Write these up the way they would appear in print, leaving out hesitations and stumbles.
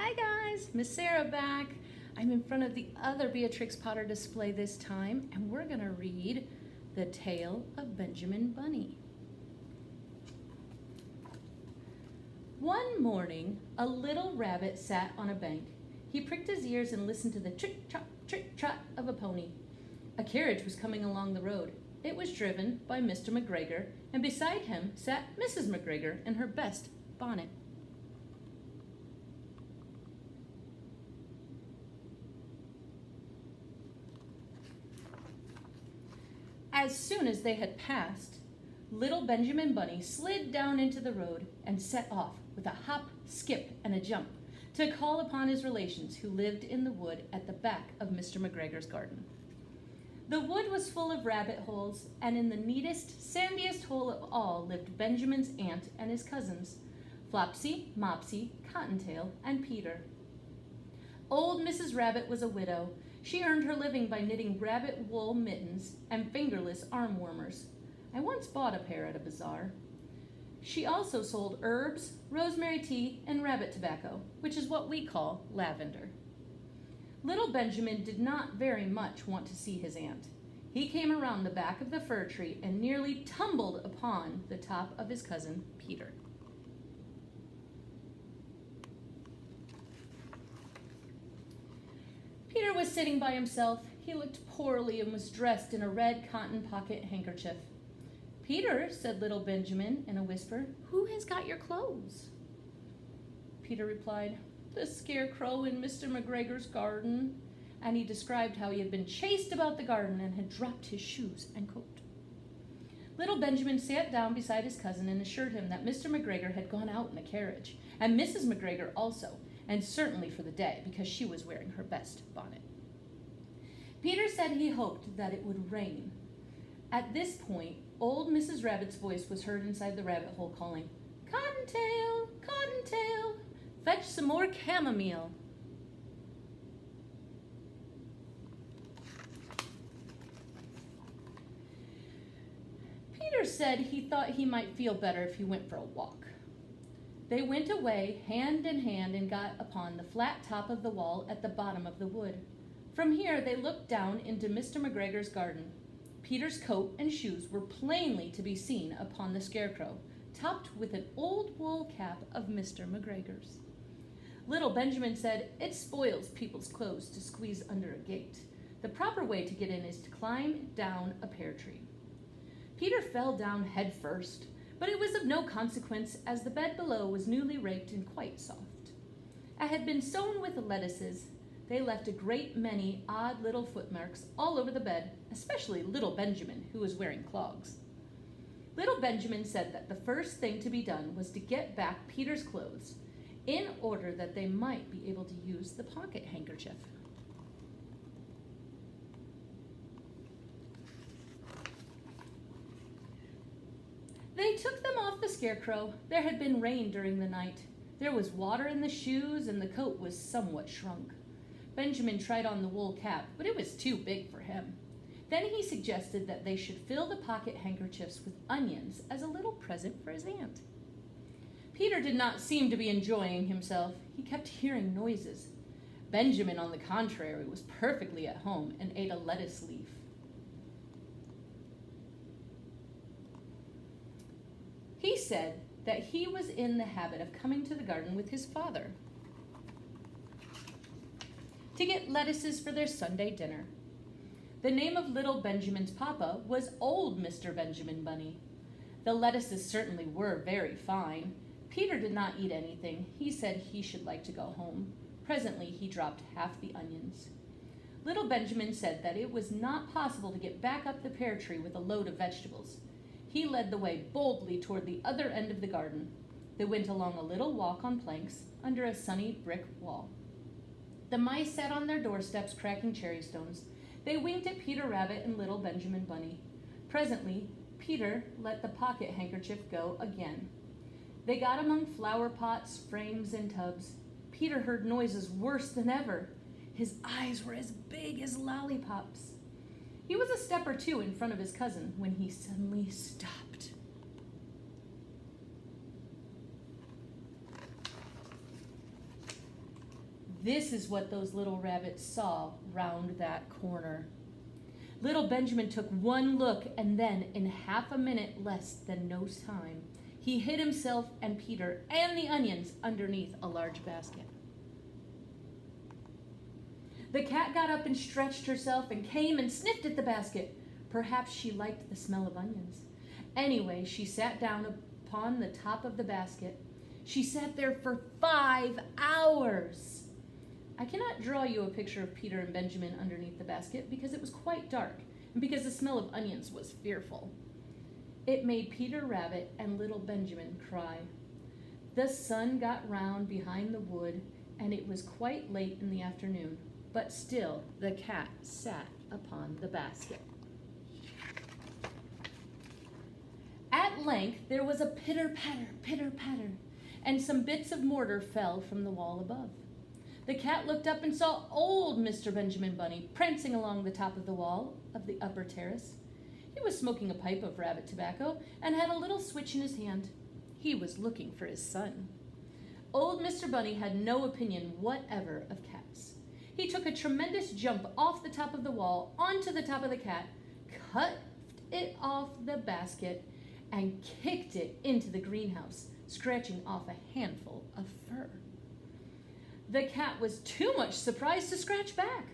Hi guys, Miss Sara back. I'm in front of the other Beatrix Potter display this time, and we're gonna read The Tale of Benjamin Bunny. One morning, a little rabbit sat on a bank. He pricked his ears and listened to the trick-trot of a pony. A carriage was coming along the road. It was driven by Mr. McGregor, and beside him sat Mrs. McGregor in her best bonnet. As soon as they had passed, little Benjamin Bunny slid down into the road and set off with a hop, skip, and a jump to call upon his relations who lived in the wood at the back of Mr. McGregor's garden. The wood was full of rabbit holes, and in the neatest, sandiest hole of all lived Benjamin's aunt and his cousins, Flopsy, Mopsy, Cottontail, and Peter. Old Mrs. Rabbit was a widow. She earned her living by knitting rabbit wool mittens and fingerless arm warmers. I once bought a pair at a bazaar. She also sold herbs, rosemary tea, and rabbit tobacco, which is what we call lavender. Little Benjamin did not very much want to see his aunt. He came around the back of the fir tree and nearly tumbled upon the top of his cousin, Peter. Peter was sitting by himself. He looked poorly and was dressed in a red cotton pocket handkerchief. "Peter," said little Benjamin in a whisper, "who has got your clothes?" Peter replied, "The scarecrow in Mr. McGregor's garden," and he described how he had been chased about the garden and had dropped his shoes and coat. Little Benjamin sat down beside his cousin and assured him that Mr. McGregor had gone out in a carriage, and Mrs. McGregor also, and certainly for the day, because she was wearing her best bonnet. Peter said he hoped that it would rain. At this point, old Mrs. Rabbit's voice was heard inside the rabbit hole calling, "Cottontail, Cottontail, fetch some more chamomile." Peter said he thought he might feel better if he went for a walk. They went away hand in hand and got upon the flat top of the wall at the bottom of the wood. From here they looked down into Mr. McGregor's garden. Peter's coat and shoes were plainly to be seen upon the scarecrow, topped with an old wool cap of Mr. McGregor's. Little Benjamin said, "It spoils people's clothes to squeeze under a gate. The proper way to get in is to climb down a pear tree." Peter fell down head first, but it was of no consequence, as the bed below was newly raked and quite soft. It had been sown with lettuces. They left a great many odd little footmarks all over the bed, especially little Benjamin, who was wearing clogs. Little Benjamin said that the first thing to be done was to get back Peter's clothes, in order that they might be able to use the pocket handkerchief. They took them off the scarecrow. There had been rain during the night. There was water in the shoes, and the coat was somewhat shrunk. Benjamin tried on the wool cap, but it was too big for him. Then he suggested that they should fill the pocket handkerchiefs with onions as a little present for his aunt. Peter did not seem to be enjoying himself. He kept hearing noises. Benjamin, on the contrary, was perfectly at home and ate a lettuce leaf. He said that he was in the habit of coming to the garden with his father to get lettuces for their Sunday dinner. The name of little Benjamin's papa was old Mr. Benjamin Bunny. The lettuces certainly were very fine. Peter did not eat anything. He said he should like to go home. Presently he dropped half the onions. Little Benjamin said that it was not possible to get back up the pear tree with a load of vegetables. He led the way boldly toward the other end of the garden. They went along a little walk on planks under a sunny brick wall. The mice sat on their doorsteps cracking cherry stones. They winked at Peter Rabbit and little Benjamin Bunny. Presently, Peter let the pocket handkerchief go again. They got among flower pots, frames, and tubs. Peter heard noises worse than ever. His eyes were as big as lollipops. He was a step or two in front of his cousin when he suddenly stopped. This is what those little rabbits saw round that corner. Little Benjamin took one look, and then, in half a minute less than no time, he hid himself and Peter and the onions underneath a large basket. The cat got up and stretched herself and came and sniffed at the basket. Perhaps she liked the smell of onions. Anyway, she sat down upon the top of the basket. She sat there for 5 hours. I cannot draw you a picture of Peter and Benjamin underneath the basket because it was quite dark and because the smell of onions was fearful. It made Peter Rabbit and little Benjamin cry. The sun got round behind the wood, and it was quite late in the afternoon, but still the cat sat upon the basket. At length there was a pitter-patter, pitter-patter, and some bits of mortar fell from the wall above. The cat looked up and saw old Mr. Benjamin Bunny prancing along the top of the wall of the upper terrace. He was smoking a pipe of rabbit tobacco and had a little switch in his hand. He was looking for his son. Old Mr. Bunny had no opinion whatever of cats. He took a tremendous jump off the top of the wall onto the top of the cat, cut it off the basket, and kicked it into the greenhouse, scratching off a handful of fur. The cat was too much surprised to scratch back.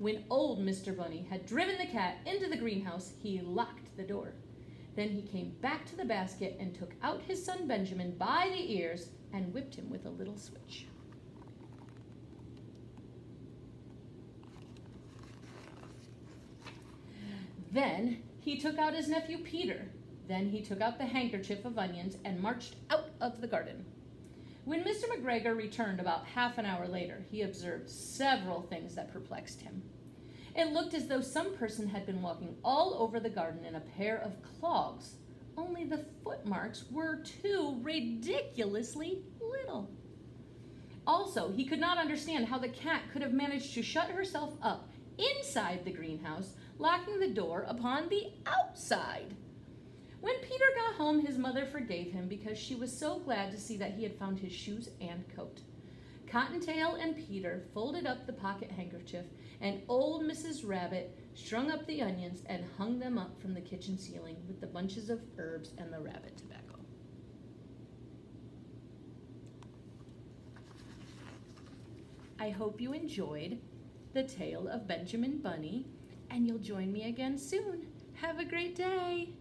When old Mr. Bunny had driven the cat into the greenhouse, he locked the door. Then he came back to the basket and took out his son Benjamin by the ears and whipped him with a little switch. Then he took out his nephew Peter. Then he took out the handkerchief of onions and marched out of the garden. When Mr. McGregor returned about half an hour later, he observed several things that perplexed him. It looked as though some person had been walking all over the garden in a pair of clogs, only the footmarks were too ridiculously little. Also, he could not understand how the cat could have managed to shut herself up inside the greenhouse, locking the door upon the outside. When Peter got home, his mother forgave him because she was so glad to see that he had found his shoes and coat. Cottontail and Peter folded up the pocket handkerchief, and old Mrs. Rabbit strung up the onions and hung them up from the kitchen ceiling with the bunches of herbs and the rabbit tobacco. I hope you enjoyed the tale of Benjamin Bunny, and you'll join me again soon. Have a great day.